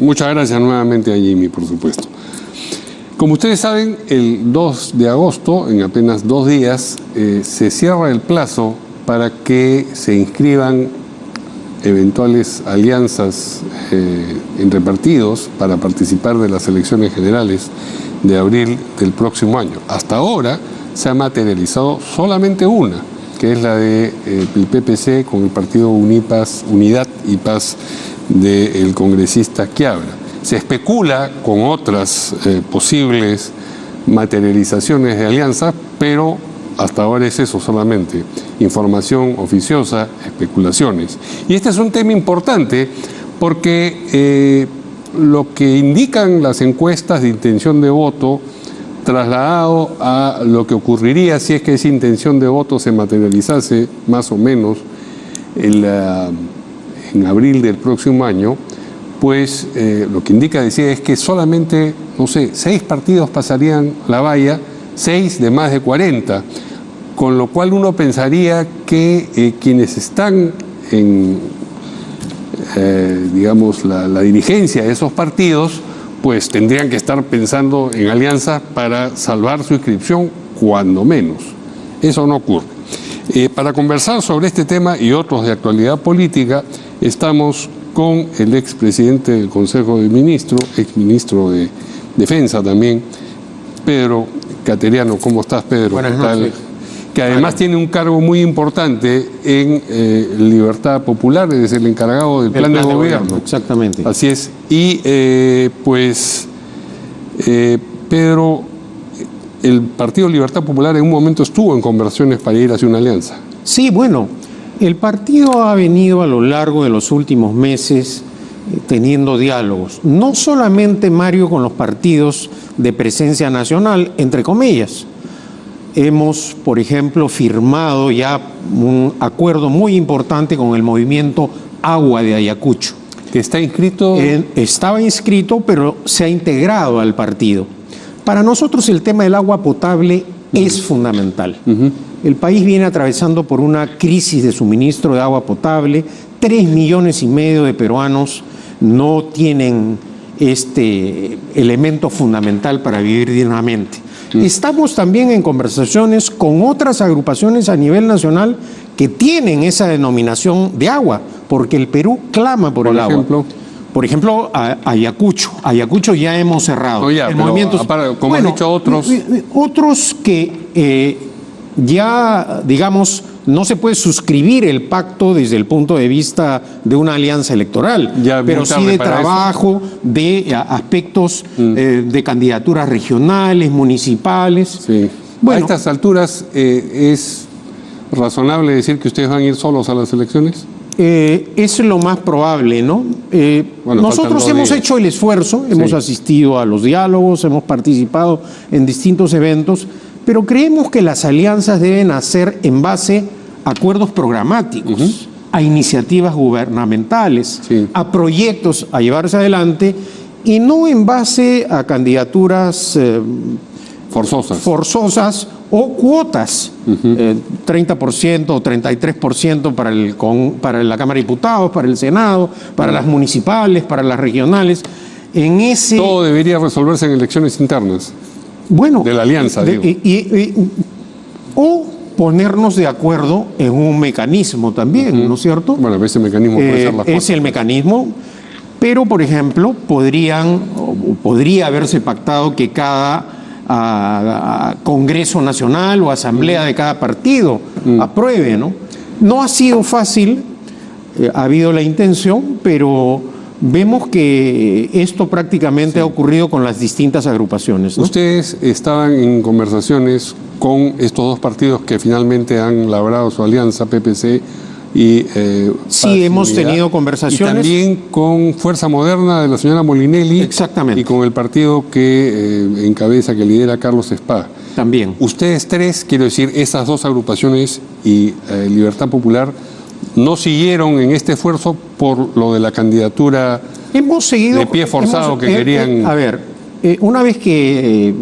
Muchas gracias nuevamente a Jimmy, por supuesto. Como ustedes saben, el 2 de agosto, en apenas 2 días, se cierra el plazo para que se inscriban eventuales alianzas entre partidos para participar de las elecciones generales de abril del próximo año. Hasta ahora se ha materializado solamente una, que es la del PPC con el partido Unidad y Paz del congresista Quiabra. Se especula con otras posibles materializaciones de alianzas, pero hasta ahora es eso solamente, información oficiosa, especulaciones. Y este es un tema importante porque lo que indican las encuestas de intención de voto, trasladado a lo que ocurriría si es que esa intención de voto se materializase más o menos en abril del próximo año, pues lo que indica decir es que solamente, no sé, 6 partidos pasarían la valla, 6 de más de 40, con lo cual uno pensaría que quienes están en, digamos, la dirigencia de esos partidos, pues tendrían que estar pensando en alianzas para salvar su inscripción, cuando menos. Eso no ocurre. Para conversar sobre este tema y otros de actualidad política, estamos con el expresidente del Consejo de Ministros, exministro de Defensa también, Pedro Cateriano. ¿Cómo estás, Pedro? Buenas noches. Que además tiene un cargo muy importante en Libertad Popular, es el encargado del plan de gobierno. Exactamente. Así es. Y Pedro, el Partido Libertad Popular en un momento estuvo en conversaciones para ir hacia una alianza. Sí, bueno, el partido ha venido a lo largo de los últimos meses teniendo diálogos, no solamente, Mario, con los partidos de presencia nacional, entre comillas. Hemos, por ejemplo, firmado ya un acuerdo muy importante con el movimiento Agua de Ayacucho. ¿Que está inscrito? Estaba inscrito, pero se ha integrado al partido. Para nosotros el tema del agua potable es fundamental. El país viene atravesando por una crisis de suministro de agua potable. 3,5 millones de peruanos no tienen este elemento fundamental para vivir dignamente. Estamos también en conversaciones con otras agrupaciones a nivel nacional que tienen esa denominación de agua, porque el Perú clama por el agua. Por ejemplo, Ayacucho. Ayacucho ya hemos cerrado. No, ya, como han dicho otros. Otros que ya, digamos, no se puede suscribir el pacto desde el punto de vista de una alianza electoral, pero sí de trabajo, de aspectos de candidaturas regionales, municipales. Sí. Bueno, a estas alturas, ¿es razonable decir que ustedes van a ir solos a las elecciones? Es lo más probable, ¿no? Bueno, nosotros hemos hecho el esfuerzo, hemos asistido a los diálogos, hemos participado en distintos eventos, pero creemos que las alianzas deben hacer en base a acuerdos programáticos, a iniciativas gubernamentales, a proyectos a llevarse adelante y no en base a candidaturas forzosas o cuotas, 30% o 33% para la Cámara de Diputados, para el Senado, para las municipales, para las regionales. Todo debería resolverse en elecciones internas. Bueno, de la alianza, digo. O ponernos de acuerdo en un mecanismo también, ¿no es cierto? Bueno, ese mecanismo puede ser la cosa. Es el mecanismo, pero, por ejemplo, podría haberse pactado que cada Congreso Nacional o Asamblea de cada partido apruebe, ¿no? No ha sido fácil, ha habido la intención, pero vemos que esto prácticamente ha ocurrido con las distintas agrupaciones, ¿no? Ustedes estaban en conversaciones con estos dos partidos que finalmente han labrado su alianza, PPC y sí, hemos tenido conversaciones. Y también con Fuerza Moderna de la señora Molinelli. Exactamente. Y con el partido que encabeza, que lidera Carlos Spa. También. Ustedes tres, quiero decir, esas dos agrupaciones y Libertad Popular, no siguieron en este esfuerzo por lo de la candidatura de pie forzado que querían. A ver, una vez que...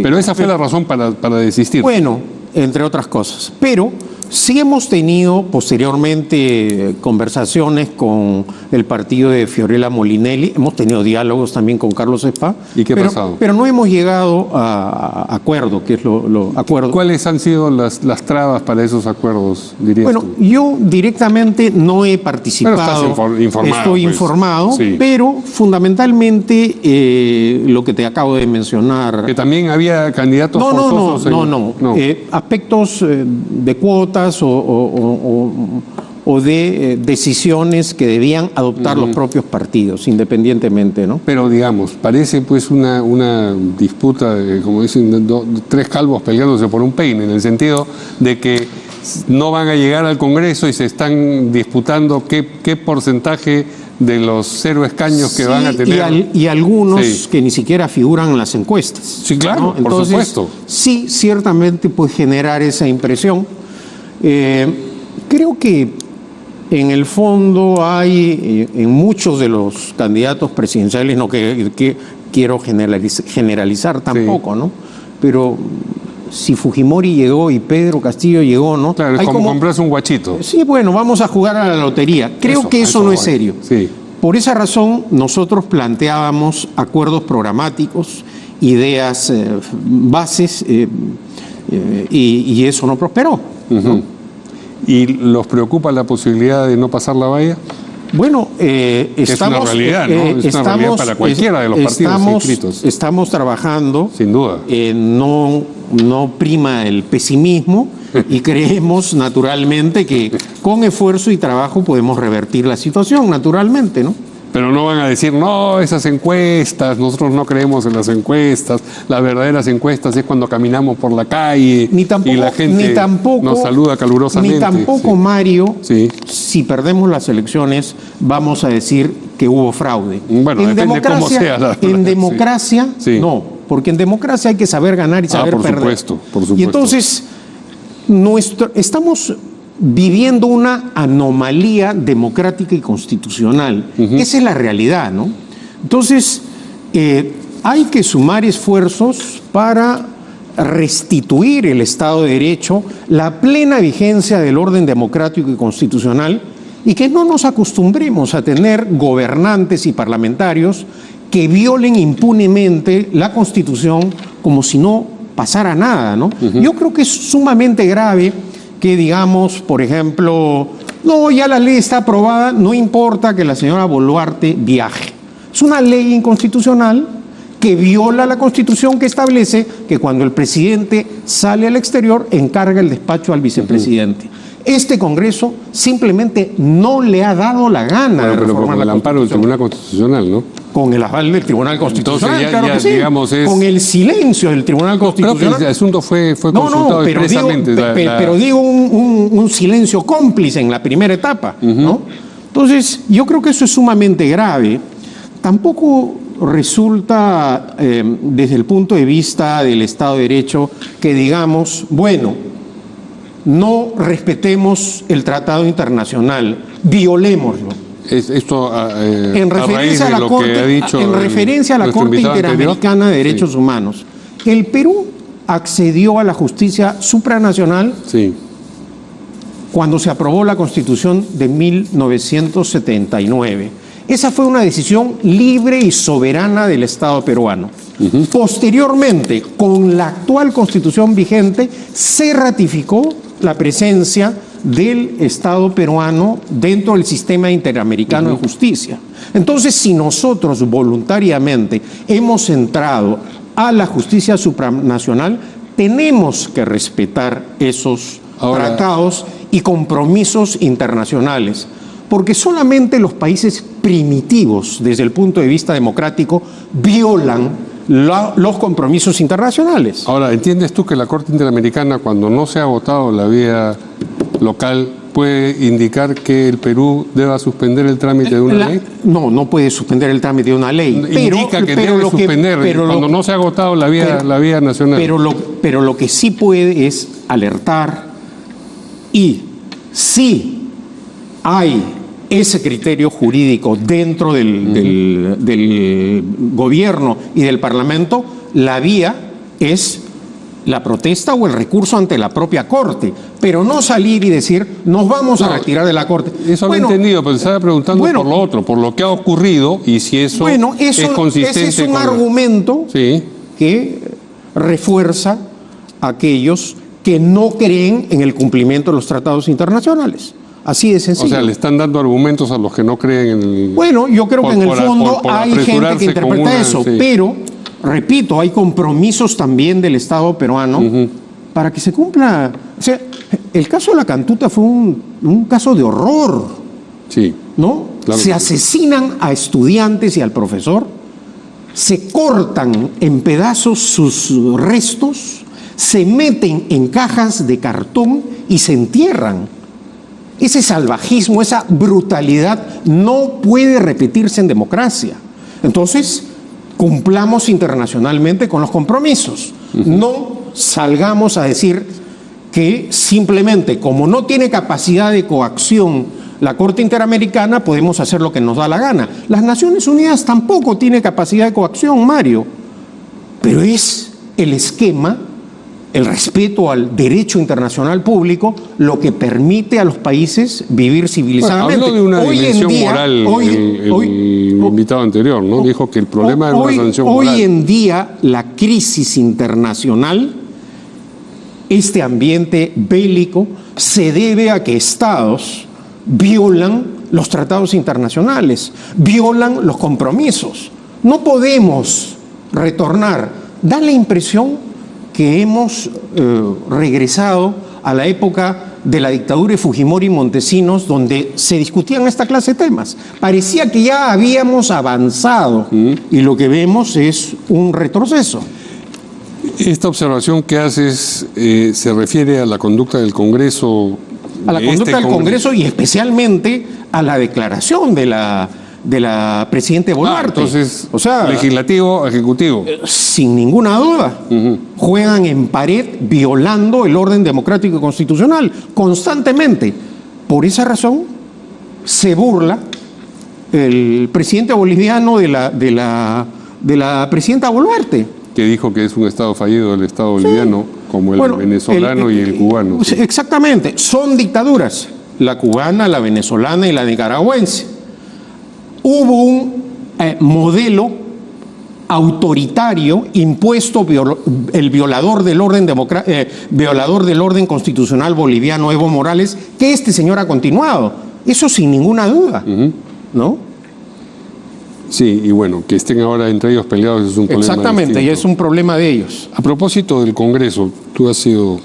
pero esa fue la razón para desistir. Bueno, entre otras cosas. Pero Sí hemos tenido posteriormente conversaciones con el partido de Fiorella Molinelli, hemos tenido diálogos también con Carlos Spa. ¿Y qué ha pasado? Pero no hemos llegado a acuerdo, que es lo acuerdo. ¿Cuáles han sido las trabas para esos acuerdos, dirías Bueno, tú? yo directamente no he participado. Pero estás informado. Estoy pues. informado, Sí. pero fundamentalmente lo que te acabo de mencionar. Que también había candidatos forzosos. No. Aspectos de cuotas o de decisiones que debían adoptar los propios partidos, independientemente, ¿no? Pero digamos, parece pues una disputa, como dicen, tres calvos peleándose por un peine, en el sentido de que no van a llegar al Congreso y se están disputando qué porcentaje de los 0 escaños que van a tener. Y algunos que ni siquiera figuran en las encuestas. Sí, claro, ¿no? Entonces, por supuesto. Sí, ciertamente puede generar esa impresión. Creo que en el fondo hay, en muchos de los candidatos presidenciales, no que quiero generalizar tampoco, ¿no? Pero si Fujimori llegó y Pedro Castillo llegó, ¿no? Claro, es como comprarse un guachito. Sí, bueno, vamos a jugar a la lotería. Creo que eso no es serio. Sí. Por esa razón, nosotros planteábamos acuerdos programáticos, ideas, bases, y eso no prosperó. ¿no? ¿Y los preocupa la posibilidad de no pasar la valla? Bueno, es una realidad, ¿no? Es una realidad para cualquiera de los partidos inscritos. Estamos trabajando. Sin duda. No prima el pesimismo y creemos naturalmente que con esfuerzo y trabajo podemos revertir la situación, naturalmente, ¿no? Pero no van a decir, no, esas encuestas, nosotros no creemos en las encuestas, las verdaderas encuestas es cuando caminamos por la calle y la gente nos saluda calurosamente. Ni tampoco, sí. Mario, si perdemos las elecciones, vamos a decir que hubo fraude. Bueno, depende cómo sea. La verdad. En democracia, no, porque en democracia hay que saber ganar y saber perder. Por supuesto. Y entonces, estamos viviendo una anomalía democrática y constitucional. Esa es la realidad, ¿no? Entonces, hay que sumar esfuerzos para restituir el Estado de Derecho, la plena vigencia del orden democrático y constitucional, y que no nos acostumbremos a tener gobernantes y parlamentarios que violen impunemente la Constitución como si no pasara nada, ¿no? Yo creo que es sumamente grave que digamos, por ejemplo, no, ya la ley está aprobada, no importa que la señora Boluarte viaje. Es una ley inconstitucional que viola la Constitución, que establece que cuando el presidente sale al exterior, encarga el despacho al vicepresidente. Este Congreso simplemente no le ha dado la gana de reformar el amparo del Tribunal Constitucional, ¿no? Con el aval del Tribunal Constitucional, entonces claro que sí. Digamos, con el silencio del Tribunal Constitucional. Creo que el asunto fue consultado expresamente. Pero digo un silencio cómplice en la primera etapa, ¿no? Entonces, yo creo que eso es sumamente grave. Tampoco resulta, desde el punto de vista del Estado de Derecho, que digamos, bueno, no respetemos el tratado internacional, violémoslo. Esto en referencia a la Corte Interamericana de Derechos Humanos. El Perú accedió a la justicia supranacional cuando se aprobó la Constitución de 1979. Esa fue una decisión libre y soberana del Estado peruano. Posteriormente, con la actual Constitución vigente, se ratificó la presencia del Estado peruano dentro del sistema interamericano de justicia. Entonces, si nosotros voluntariamente hemos entrado a la justicia supranacional, tenemos que respetar esos tratados y compromisos internacionales, porque solamente los países primitivos, desde el punto de vista democrático, violan los compromisos internacionales. Ahora, ¿entiendes tú que la Corte Interamericana, cuando no se ha agotado la vía local, puede indicar que el Perú deba suspender el trámite de una ley? No puede suspender el trámite de una ley. Indica que debe suspender cuando no se ha agotado la vía nacional. Pero lo que sí puede es alertar, y si hay ese criterio jurídico dentro del gobierno y del Parlamento, la vía es la protesta o el recurso ante la propia Corte, pero no salir y decir, nos vamos a retirar de la Corte. Eso lo he entendido, pero estaba preguntando por lo otro, por lo que ha ocurrido y si eso, es consistente. Ese es un argumento que refuerza a aquellos que no creen en el cumplimiento de los tratados internacionales. Así de sencillo. O sea, le están dando argumentos a los que no creen en el... Bueno, yo creo que en el fondo hay gente que interpreta eso, pero, repito, hay compromisos también del Estado peruano para que se cumpla. O sea, el caso de la Cantuta fue un caso de horror. Sí. ¿No? Claro se asesinan a estudiantes y al profesor, se cortan en pedazos sus restos, se meten en cajas de cartón y se entierran. Ese salvajismo, esa brutalidad no puede repetirse en democracia. Entonces, cumplamos internacionalmente con los compromisos. No salgamos a decir que simplemente, como no tiene capacidad de coacción la Corte Interamericana, podemos hacer lo que nos da la gana. Las Naciones Unidas tampoco tiene capacidad de coacción, Mario, pero es el esquema, el respeto al derecho internacional público, lo que permite a los países vivir civilizadamente. Habló de una dimensión moral el invitado anterior, ¿no? Dijo que el problema era una dimensión moral. Hoy en día, la crisis internacional, este ambiente bélico, se debe a que estados violan los tratados internacionales, violan los compromisos. No podemos retornar. Da la impresión que hemos regresado a la época de la dictadura de Fujimori y Montesinos, donde se discutían esta clase de temas. Parecía que ya habíamos avanzado y lo que vemos es un retroceso. Esta observación que haces se refiere a la conducta del Congreso. A la conducta del Congreso y especialmente a la declaración de la presidenta Boluarte. Entonces, o sea, legislativo, ejecutivo. Sin ninguna duda. Juegan en pared violando el orden democrático y constitucional constantemente. Por esa razón se burla el presidente boliviano de la presidenta Boluarte. Que dijo que es un Estado fallido el Estado boliviano, como el venezolano y el cubano. Exactamente, son dictaduras, la cubana, la venezolana y la nicaragüense. Hubo un modelo autoritario impuesto el violador del orden constitucional boliviano, Evo Morales, que este señor ha continuado. Eso sin ninguna duda, ¿no? Sí, y bueno, que estén ahora entre ellos peleados es un problema Exactamente, distinto. y es un problema de ellos. A propósito del Congreso, tú has sido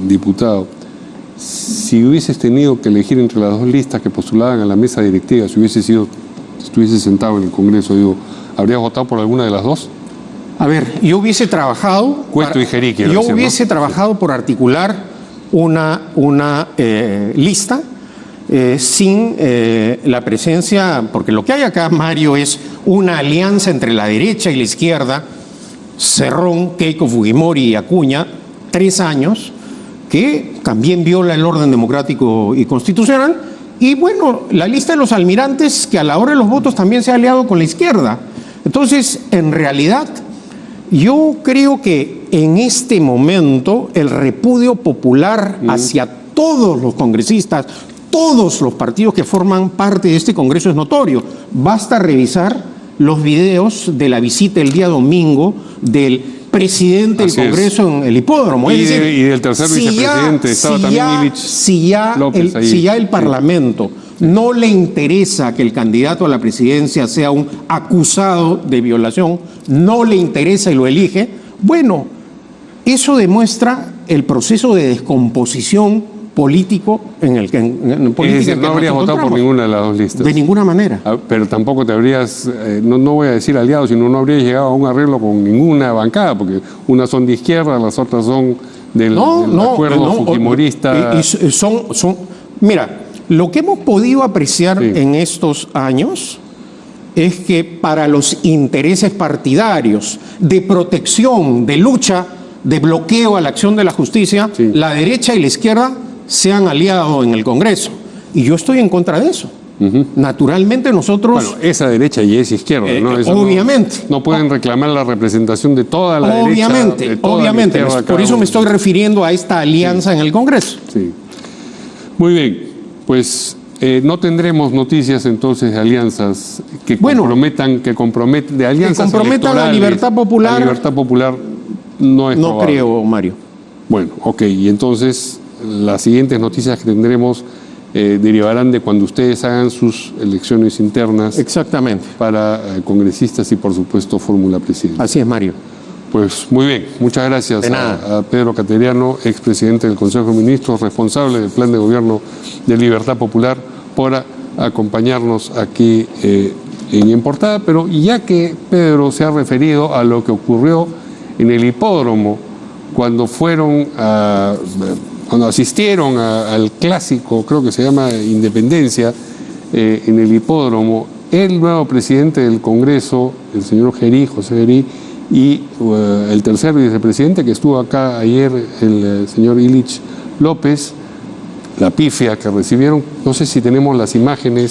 diputado. Si hubieses tenido que elegir entre las dos listas que postulaban a la mesa directiva, si estuvieses sentado en el Congreso, digo, ¿habrías votado por alguna de las dos? A ver, yo hubiese trabajado... Cueto y Gerí, yo hubiese trabajado por articular una lista sin la presencia, porque lo que hay acá, Mario, es una alianza entre la derecha y la izquierda, Cerrón, Keiko Fujimori y Acuña, 3 años, que también viola el orden democrático y constitucional, y bueno, la lista de los almirantes, que a la hora de los votos también se ha aliado con la izquierda. Entonces, en realidad, yo creo que en este momento el repudio popular hacia todos los congresistas, todos los partidos que forman parte de este Congreso es notorio. Basta revisar los videos de la visita el día domingo del presidente del Congreso en el hipódromo. Y del tercer vicepresidente, estaba también Illich López ahí. Si ya el Parlamento no le interesa que el candidato a la presidencia sea un acusado de violación, no le interesa y lo elige, bueno, eso demuestra el proceso de descomposición político en el que... Es decir, no habrías votado por ninguna de las dos listas. De ninguna manera. Pero tampoco te habrías, no voy a decir aliado, sino no habrías llegado a un arreglo con ninguna bancada, porque unas son de izquierda, las otras son del acuerdo fujimorista. Mira, lo que hemos podido apreciar en estos años es que para los intereses partidarios, de protección, de lucha, de bloqueo a la acción de la justicia, la derecha y la izquierda se han aliado en el Congreso. Y yo estoy en contra de eso. Naturalmente nosotros... Bueno, esa derecha y esa izquierda, ¿no? Eso obviamente. No pueden reclamar la representación de toda la obviamente, derecha. De toda obviamente. la izquierda, Por eso me estoy refiriendo a esta alianza en el Congreso. Sí. Muy bien, pues no tendremos noticias entonces de alianzas que comprometan, de alianzas que comprometan la libertad popular. La libertad popular no es probable. No creo, Mario. Bueno, ok, y entonces las siguientes noticias que tendremos derivarán de cuando ustedes hagan sus elecciones internas. Exactamente. Para congresistas y, por supuesto, fórmula presidencial. Así es, Mario. Pues muy bien, muchas gracias a Pedro Cateriano, expresidente del Consejo de Ministros, responsable del Plan de Gobierno de Libertad Popular, por acompañarnos aquí en Portada. Pero ya que Pedro se ha referido a lo que ocurrió en el hipódromo cuando cuando asistieron al clásico, creo que se llama Independencia, en el hipódromo, el nuevo presidente del Congreso, el señor José Gerí, y el tercer vicepresidente que estuvo acá ayer, el señor Illich López, la pifia que recibieron, no sé si tenemos las imágenes.